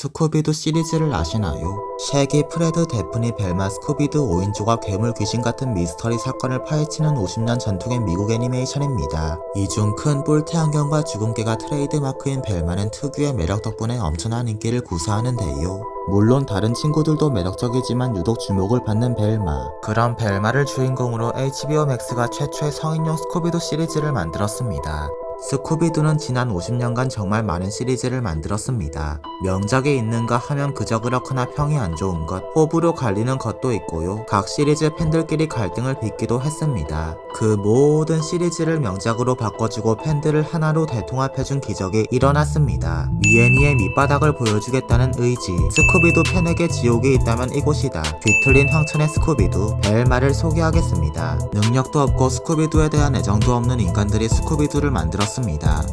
스쿠비두 시리즈를 아시나요? 셰기, 프레드, 데프니, 벨마, 스쿠비두 5인조가 괴물 귀신 같은 미스터리 사건을 파헤치는 50년 전통의 미국 애니메이션입니다. 이 중 큰 뿔테 안경과 주근깨가 트레이드마크인 벨마는 특유의 매력 덕분에 엄청난 인기를 구사하는데요. 물론 다른 친구들도 매력적이지만 유독 주목을 받는 벨마. 그런 벨마를 주인공으로 HBO 맥스가 최초의 성인용 스쿠비두 시리즈를 만들었습니다. 스쿠비두는 지난 50년간 정말 많은 시리즈를 만들었습니다. 명작이 있는가 하면 그저 그렇거나 평이 안 좋은 것, 호불호 갈리는 것도 있고요. 각 시리즈 팬들끼리 갈등을 빚기도 했습니다. 그 모든 시리즈를 명작으로 바꿔주고 팬들을 하나로 대통합해준 기적이 일어났습니다. 미애니의 밑바닥을 보여주겠다는 의지. 스쿠비두 팬에게 지옥이 있다면 이곳이다. 뒤틀린 황천의 스쿠비두, 벨마를 소개하겠습니다. 능력도 없고 스쿠비두에 대한 애정도 없는 인간들이 스쿠비두를 만들었습니다.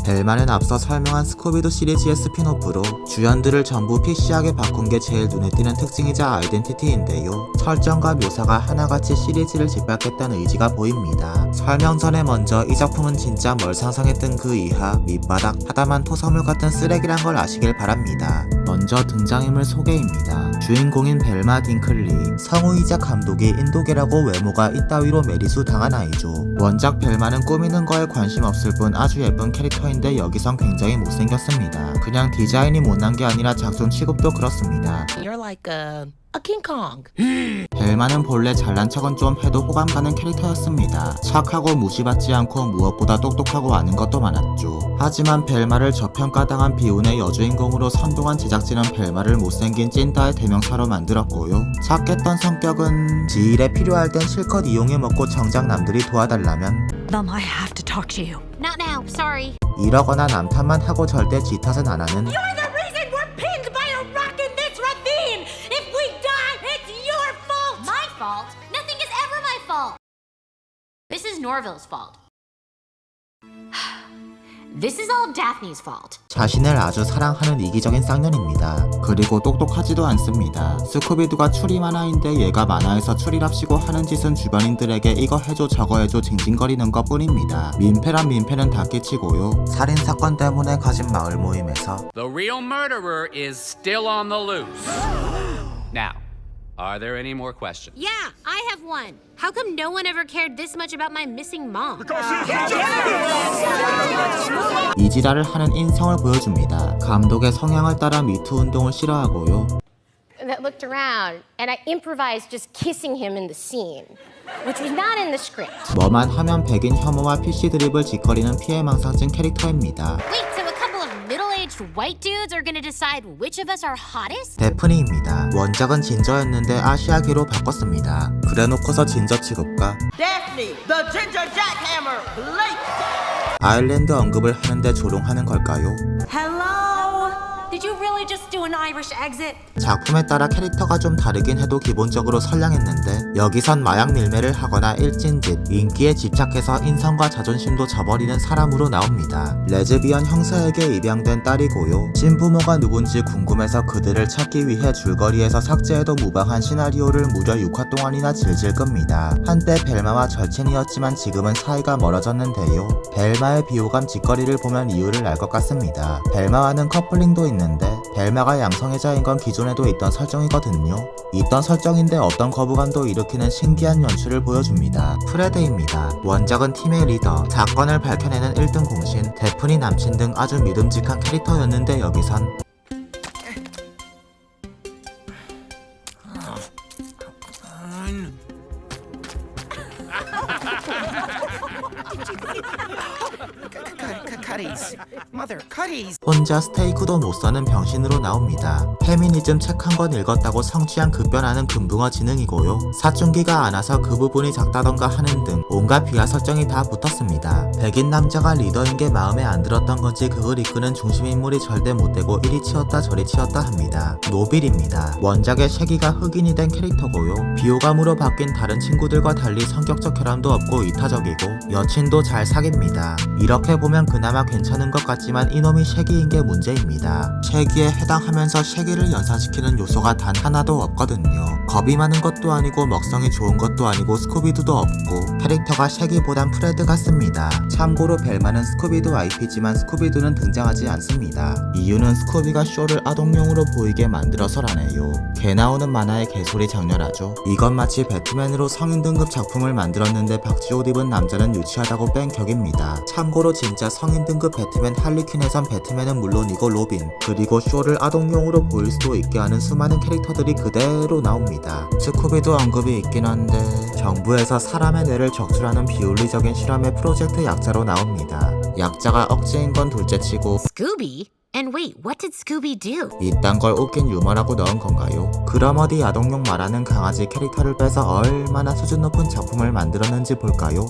벨마는 앞서 설명한 스쿠비두 시리즈의 스피노프로 주연들을 전부 PC하게 바꾼 게 제일 눈에 띄는 특징이자 아이덴티티인데요. 설정과 묘사가 하나같이 시리즈를 짓밟겠다는 의지가 보입니다. 설명 전에 먼저 이 작품은 진짜 뭘 상상했든 그 이하, 밑바닥, 하다만 토사물 같은 쓰레기란 걸 아시길 바랍니다. 먼저 등장인물 소개입니다. 주인공인 벨마 딩클리, 성우이자 감독이 인도계라고 외모가 이따위로 메리수 당한 아이죠. 원작 벨마는 꾸미는 거에 관심 없을 뿐 아주 예쁜 캐릭터인데 여기선 굉장히 못생겼습니다. 그냥 디자인이 못난 게 아니라 작전 취급도 그렇습니다. You're like a King Kong. 벨마는 본래 잘난 척은 좀 해도 호감 가는 캐릭터였습니다. 착하고 무시받지 않고 무엇보다 똑똑하고 아는 것도 많았죠. 하지만 벨마를 저평가당한 비운의 여주인공으로 선동한 제작진은 벨마를 못생긴 찐따의 대명사로 만들었고요. 착했던 성격은 지일에 필요할 땐 실컷 이용해 먹고 정작 남들이 도와달라면 Mom, I have to talk to you. Not now, sorry. 이러거나 남탓만 하고 절대 지 탓은 안 하는 You're the reason we're pinned by a rock in this ravine! If we die, it's your fault! My fault? Nothing is ever my fault. This is Norville's fault. This is all Daphne's fault. 자신을 아주 사랑하는 이기적인 쌍년입니다. 그리고 똑똑하지도 않습니다. 스쿠비두가 추리 만화인데 얘가 만화에서 추리랍시고 하는 짓은 주변인들에게 이거 해줘 저거 해줘 징징거리는 것 뿐입니다. 민폐란 민폐는 다 끼치고요. 살인사건 때문에 가진 마을 모임에서 The real murderer is still on the loose. Now, are there any more questions? Yeah, I have one. How come no one ever cared this much about my missing mom? 이지랄을 하는 인성을 보여줍니다. 감독의 성향을 따라 미투 운동을 싫어하고요. That looked around, and I improvised just kissing him in the scene, which was not in the script. 뭐만 하면 백인 혐오와 PC 드립을 짓거리는 피해망상증 캐릭터입니다. Wait, so a couple of middle-aged white dudes are gonna decide which of us are hottest? 데프니입니다. 원작은 진저였는데 아시아계로 바꿨습니다. 그래놓고서 진저 취급과 Daphne, the ginger jackhammer, Blake. 아일랜드 언급을 하는데 조롱하는 걸까요? Hello? Did you really just do an Irish exit? 작품에 따라 캐릭터가 좀 다르긴 해도 기본적으로 선량했는데 여기선 마약 밀매를 하거나 일진짓, 인기에 집착해서 인성과 자존심도 저버리는 사람으로 나옵니다. 레즈비언 형사에게 입양된 딸이고요. 친부모가 누군지 궁금해서 그들을 찾기 위해 줄거리에서 삭제해도 무방한 시나리오를 무려 6화 동안이나 질질 끕니다. 한때 벨마와 절친이었지만 지금은 사이가 멀어졌는데요. 벨마의 비호감 짓거리를 보면 이유를 알 것 같습니다. 벨마와는 커플링도 있는데 벨마가 양성애자인 건 기존에도 있던 설정이거든요. 있던 설정인데 어떤 거부감도 일으키는 신기한 연출을 보여줍니다. 프레드입니다. 원작은 팀의 리더, 사건을 밝혀내는 1등 공신, 데프니 남친 등 아주 믿음직한 캐릭터였는데 여기선 Cutties. Mother, cutties. 혼자 스테이크도 못 사는 병신으로 나옵니다. 페미니즘 책 한 권 읽었다고 성취한 급변하는 금붕어 지능이고요. 사춘기가 안 와서 그 부분이 작다던가 하는 등 온갖 비하 설정이 다 붙었습니다. 백인 남자가 리더인 게 마음에 안 들었던 건지 그걸 이끄는 중심인물이 절대 못되고 이리 치웠다 저리 치웠다 합니다. 노빌입니다. 원작의 셰기가 흑인이 된 캐릭터고요. 비호감으로 바뀐 다른 친구들과 달리 성격적 혈안도 없고 이타적이고 여친도 잘 사깁니다. 이렇게 보면 그나마 괜찮은 것 같지만 이놈이 이름이 쉐기인 게 문제입니다. 쉐기에 해당하면서 쉐기를 연상시키는 요소가 단 하나도 없거든요. 겁이 많은 것도 아니고 먹성이 좋은 것도 아니고 스쿠비두도 없고 캐릭터가 쉐기보단 프레드 같습니다. 참고로 벨마는 스쿠비두 IP지만 스쿠비두는 등장하지 않습니다. 이유는 스쿠비가 쇼를 아동용으로 보이게 만들어서라네요. 개 나오는 만화의 개소리 장렬하죠. 이건 마치 배트맨으로 성인 등급 작품을 만들었는데 박지옷 입은 남자는 유치하다고 뺀 격입니다. 참고로 진짜 성인 등급 배트맨 할리퀸에선 배트맨은 물론이고 로빈 그리고 쇼를 아동용으로 보일 수도 있게 하는 수많은 캐릭터들이 그대로 나옵니다. 스쿠비도 언급이 있긴 한데 정부에서 사람의 뇌를 적출하는 비윤리적인 실험의 프로젝트 약자로 나옵니다. 약자가 억지인 건 둘째치고 Scooby? And wait, what did Scooby do? 이딴 걸 웃긴 유머라고 넣은 건가요? 그럼 어디 아동용 말하는 강아지 캐릭터를 빼서 얼마나 수준 높은 작품을 만들었는지 볼까요?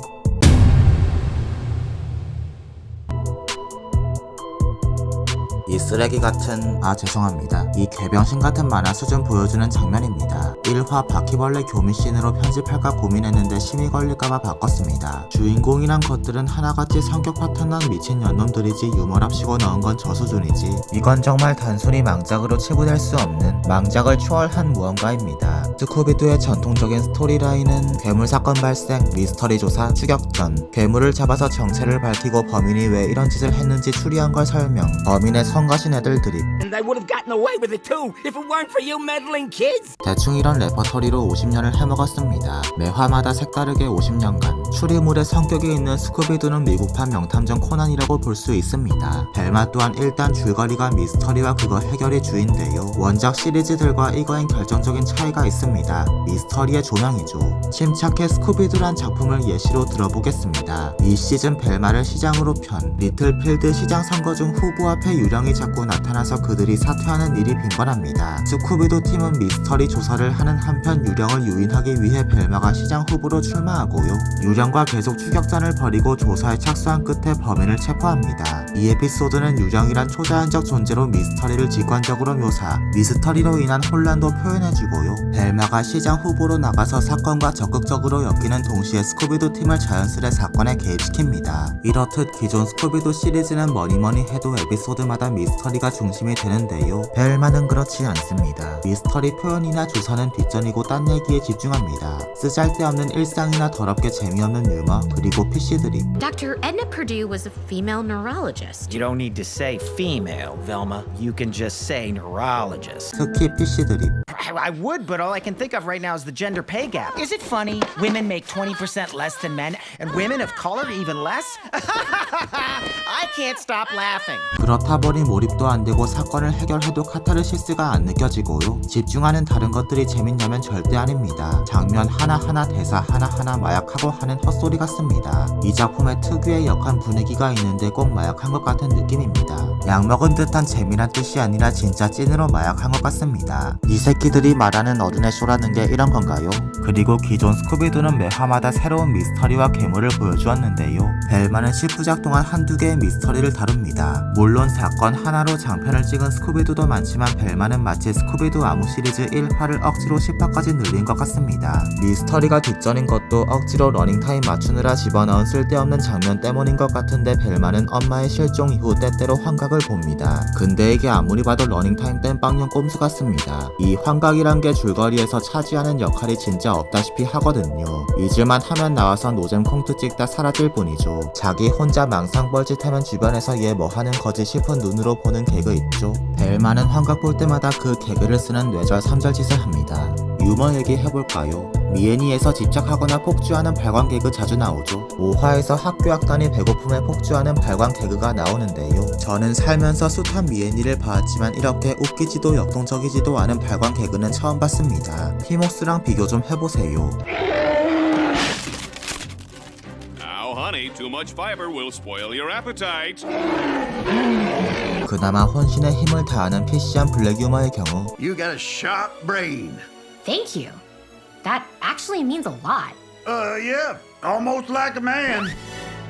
이 쓰레기 같은 죄송합니다. 이 개병신 같은 만화 수준 보여주는 장면입니다. 1화 바퀴벌레 교미씬으로 편집할까 고민했는데 심의 걸릴까봐 바꿨습니다. 주인공이란 것들은 하나같이 성격 파탄난 미친 년놈들이지 유머랍시고 넣은 건 저 수준이지. 이건 정말 단순히 망작으로 치부될 수 없는 망작을 초월한 무언가입니다. 스쿠비두의 전통적인 스토리라인은 괴물 사건 발생, 미스터리 조사, 추격전, 괴물을 잡아서 정체를 밝히고 범인이 왜 이런 짓을 했는지 추리한 걸 설명, 범인의 성가신 애들 드립. And they would have gotten away with it too if it weren't for you meddling kids. 대충 이런 레퍼토리로 50년을 해먹었습니다. 매화마다 색다르게 50년간 추리물의 성격이 있는 스쿠비두는 미국판 명탐정 코난이라고 볼 수 있습니다. 벨마 또한 일단 줄거리가 미스터리와 그거 해결이 주인데요. 원작 시리즈들과 이거엔 결정적인 차이가 있습니다. 미스터리의 조명이죠. 침착해 스쿠비두란 작품을 예시로 들어보겠습니다. 이 시즌 벨마를 시장으로 편 리틀필드 시장 선거 중 후보 앞에 유령이 자꾸 나타나서 그들이 사퇴하는 일이 빈번합니다. 스쿠비두 팀은 미스터리 조사를 하는 한편 유령을 유인하기 위해 벨마가 시장 후보로 출마하고요. 유령과 계속 추격전을 벌이고 조사에 착수한 끝에 범인을 체포합니다. 이 에피소드는 유령이란 초자연적 존재로 미스터리를 직관적으로 묘사, 미스터리로 인한 혼란도 표현해주고요. 벨마가 시장 후보로 나가서 사건과 적극적으로 엮이는 동시에 스쿠비두 팀을 자연스레 사건에 개입시킵니다. 이렇듯 기존 스쿠비두 시리즈는 뭐니뭐니 해도 에피소드마다 미스터리가 중심이 되는데요. 벨마는 그렇지 않습니다. 미스터리 표현이나 조사는 뒷전이고 딴 얘기에 집중합니다. 쓰잘데없는 일상이나 더럽게 재미없는 유머, 그리고 PC 드립. Dr. Edna Purdue was a female neurologist. You don't need to say female, Velma. You can just say neurologist. 특히 PC 드립. I would, but all I can think of right now is the gender pay gap. Is it funny? Women make 20% less than men, and women of color even less? I can't stop laughing. 그렇다 보니 몰입도 안 되고 사건을 해결해도 카타르시스가 안 느껴지고요. 집중하는 다른 것들이 재밌냐면 절대 아닙니다. 장면 하나하나 대사 하나하나 마약하고 하는 헛소리 같습니다. 이 작품에 특유의 역한 분위기가 있는데 꼭 마약한 것 같은 느낌입니다. 약 먹은 듯한 재미란 뜻이 아니라 진짜 찐으로 마약한 것 같습니다. 이 새끼들이 말하는 어른의 쇼라는 게 이런 건가요? 그리고 기존 스쿠비두는 매화마다 새로운 미스터리와 괴물을 보여주었는데요. 벨마는 10부작 동안 한두 개의 미스터리를 다룹니다. 물론 사건 하나로 장편을 찍은 스쿠비두도 많지만 벨마는 마치 스쿠비두 아무 시리즈 1화를 억지로 10화까지 늘린 것 같습니다. 미스터리가 뒷전인 것도 억지로 러닝타임 맞추느라 집어넣은 쓸데없는 장면 때문인 것 같은데 벨마는 엄마의 실종 이후 때때로 환각을 봅니다. 근데 이게 아무리 봐도 러닝타임 땜빵용 꼼수 같습니다. 이 환각이란 게 줄거리에서 차지하는 역할이 진짜 없다시피 하거든요. 잊을만 하면 나와서 노잼 콩트 찍다 사라질 뿐이죠. 자기 혼자 망상 뻘짓하면 주변에서 얘 뭐하는 거지 싶은 눈으로 보는 개그 있죠. 벨마는 환각 볼 때마다 그 개그를 쓰는 뇌절 3절 짓을 합니다. 유머 얘기 해볼까요? 미애니에서 집착하거나 폭주하는 발광 개그 자주 나오죠. 5화에서 학교 학단이 배고픔에 폭주하는 발광 개그가 나오는데요. 저는 살면서 숱한 미애니를 봐왔지만 이렇게 웃기지도 역동적이지도 않은 발광 개그는 처음 봤습니다. 티모스랑 비교 좀 해보세요. Now, honey, too much fiber will spoil your appetite. 그나마 혼신의 힘을 다하는 PC한 블랙 유머의 경우 You got a sharp brain. Thank you. That actually means a lot. Yeah, almost like a man.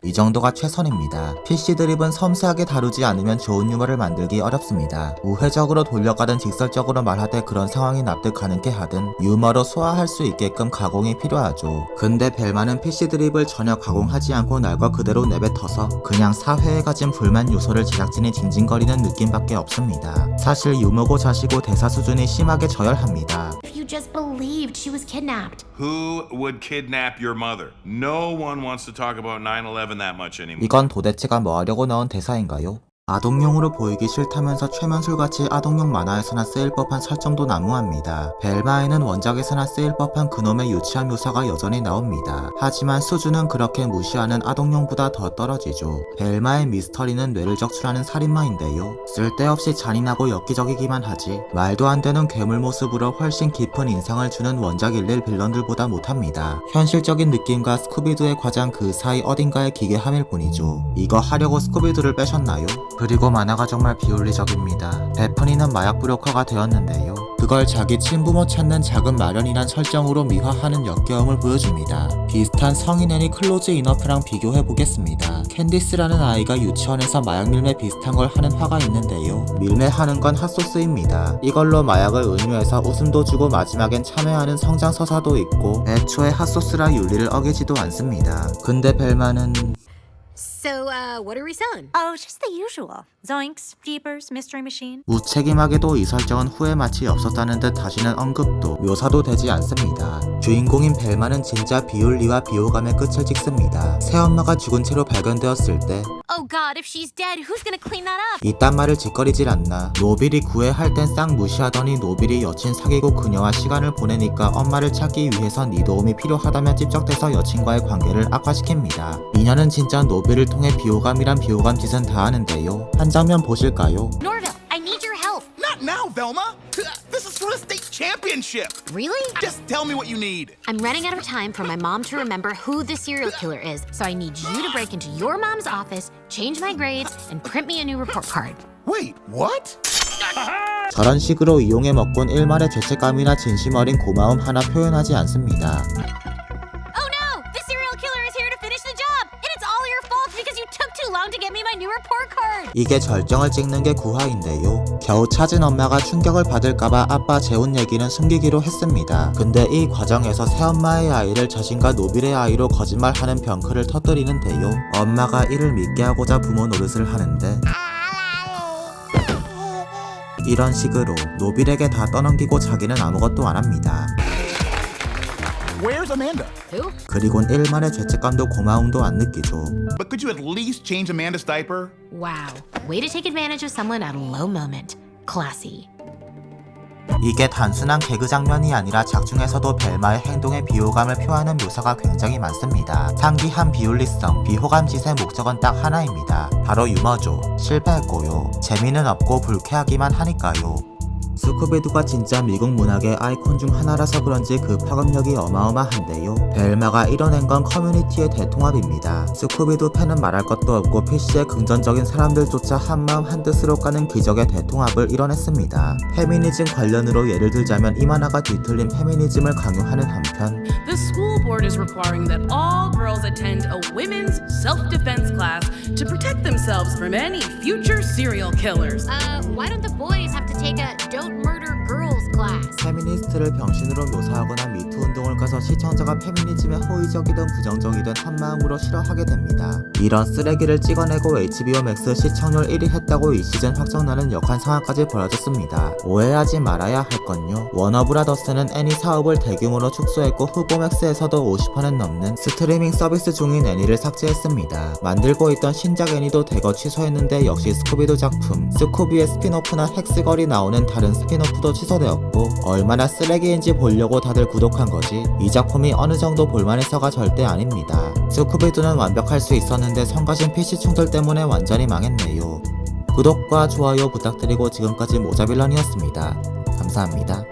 이 정도가 최선입니다. PC 드립은 섬세하게 다루지 않으면 좋은 유머를 만들기 어렵습니다. 우회적으로 돌려가든 직설적으로 말하되 그런 상황이 납득 가능케 하든 유머로 소화할 수 있게끔 가공이 필요하죠. 근데 벨마는 PC 드립을 전혀 가공하지 않고 날과 그대로 내뱉어서 그냥 사회에 가진 불만 요소를 제작진이 징징거리는 느낌밖에 없습니다. 사실 유머고 자시고 대사 수준이 심하게 저열합니다. If you just believed she was kidnapped. Who would kidnap your mother? No one wants to talk about 9/11 that much anymore. 이건 도대체가 뭐 하려고 나온 대사인가요? 아동용으로 보이기 싫다면서 최면술같이 아동용 만화에서나 쓰일 법한 설정도 난무합니다. 벨마에는 원작에서나 쓰일 법한 그놈의 유치한 묘사가 여전히 나옵니다. 하지만 수준은 그렇게 무시하는 아동용보다 더 떨어지죠. 벨마의 미스터리는 뇌를 적출하는 살인마인데요. 쓸데없이 잔인하고 엽기적이기만 하지 말도 안 되는 괴물 모습으로 훨씬 깊은 인상을 주는 원작 1일 빌런들보다 못합니다. 현실적인 느낌과 스쿠비두의 과장 그 사이 어딘가의 기괴함일 뿐이죠. 이거 하려고 스쿠비두를 빼셨나요? 그리고 만화가 정말 비윤리적입니다. 데프니는 마약 브로커가 되었는데요. 그걸 자기 친부모 찾는 작은 마련이란 설정으로 미화하는 역겨움을 보여줍니다. 비슷한 성인 애니 클로즈 이너프랑 비교해보겠습니다. 캔디스라는 아이가 유치원에서 마약 밀매 비슷한 걸 하는 화가 있는데요. 밀매하는 건 핫소스입니다. 이걸로 마약을 은유해서 웃음도 주고 마지막엔 참여하는 성장 서사도 있고 애초에 핫소스라 윤리를 어기지도 않습니다. 근데 벨마는 So, what are we selling? Oh, just the usual. Zoinks, Jeepers, Mystery Machine. 무책임하게도 이 설정은 후회 맛이 없었다는 듯 다시는 언급도 묘사도 되지 않습니다. 주인공인 벨마는 진짜 비윤리와 비호감의 끝을 찍습니다. 새엄마가 죽은 채로 발견되었을 때 Oh god, if she's dead, who's gonna clean that up? 이딴 말을 짓거리질 않나. 노빌이 구애할 땐 싹 무시하더니 노빌이 여친 사귀고 그녀와 시간을 보내니까 엄마를 찾기 위해선 네 도움이 필요하다며 찝적대서 여친과의 관계를 악화시킵니다. 이녀는 진짜 노빌을 통해 비호감이란 비호감 짓은 다 하는데요. 한 장면 보실까요? Norville, I need your help. Not now, Velma. This is for the state championship. Really? Just tell me what you need. I'm running out of time for my mom to remember who the serial killer is, so I need you to break into your mom's office, change my grades, and print me a new report card. Wait, what? 저런 식으로 이용해 먹곤 일말의 죄책감이나 진심 어린 고마움 하나 표현하지 않습니다. Oh no! The serial killer is here to finish the job! And it's all your fault because you took too long to get me my new report card! 이게 절정을 찍는 게 구화인데요. 겨우 찾은 엄마가 충격을 받을까봐 아빠 재혼 얘기는 숨기기로 했습니다. 근데 이 과정에서 새엄마의 아이를 자신과 노빌의 아이로 거짓말하는 병크를 터뜨리는데요. 엄마가 이를 믿게 하고자 부모 노릇을 하는데 이런 식으로 노빌에게 다 떠넘기고 자기는 아무것도 안 합니다. Where's Amanda? Who? 그리곤 일말의 죄책감도 고마움도 안 느끼죠. But could you at least change Amanda's diaper? Wow. Way to take advantage of someone at a low moment. Classy. 이게 단순한 개그 장면이 아니라 작중에서도 벨마의 행동에 비호감을 표하는 묘사가 굉장히 많습니다. 상기한 비윤리성, 비호감 짓의 목적은 딱 하나입니다. 바로 유머죠. 실패했고요. 재미는 없고 불쾌하기만 하니까요. 스쿠비두가 진짜 미국 문학의 아이콘 중 하나라서 그런지 그 파급력이 어마어마한데요. 벨마가 이뤄낸 건 커뮤니티의 대통합입니다. 스쿠비두 팬은 말할 것도 없고 PC의 긍정적인 사람들조차 한마음 한뜻으로 가는 기적의 대통합을 이뤄냈습니다. 페미니즘 관련으로 예를 들자면 이 만화가 뒤틀린 페미니즘을 강요하는 한편 The school board is requiring that all girls attend a women's self-defense class to protect themselves from any future serial killers. Why don't the boys have to take a don't murder girls class? 페미니스트를 병신으로 묘사하거나 미투 운동을 가서 시청자가 페미니즘에 호의적이든 부정적이든 한마음으로 싫어하게 됩니다. 이런 쓰레기를 찍어내고 HBO Max 시청률 1위 했다고 이 시즌 확정나는 역한 상황까지 벌어졌습니다. 오해하지 말아야 할 건요. 워너브라더스는 애니 사업을 대규모로 축소했고 후보맥스에서도 50%는 넘는 스트리밍 서비스 중인 애니를 삭제했습니다. 만들고 있던 신작 애니도 대거 취소했는데 역시 스쿠비두 작품, 스쿠비의 스피노프나 헥스걸이 나오는 다른 스피노프도 취소되었고 얼마나 쓰레기인지 보려고 다들 구독한 거지 이 작품이 어느 정도 볼만해서가 절대 아닙니다. 스쿠비두는 완벽할 수 있었는데 성가신 PC 충돌 때문에 완전히 망했네요. 구독과 좋아요 부탁드리고 지금까지 모자빌런이었습니다. 감사합니다.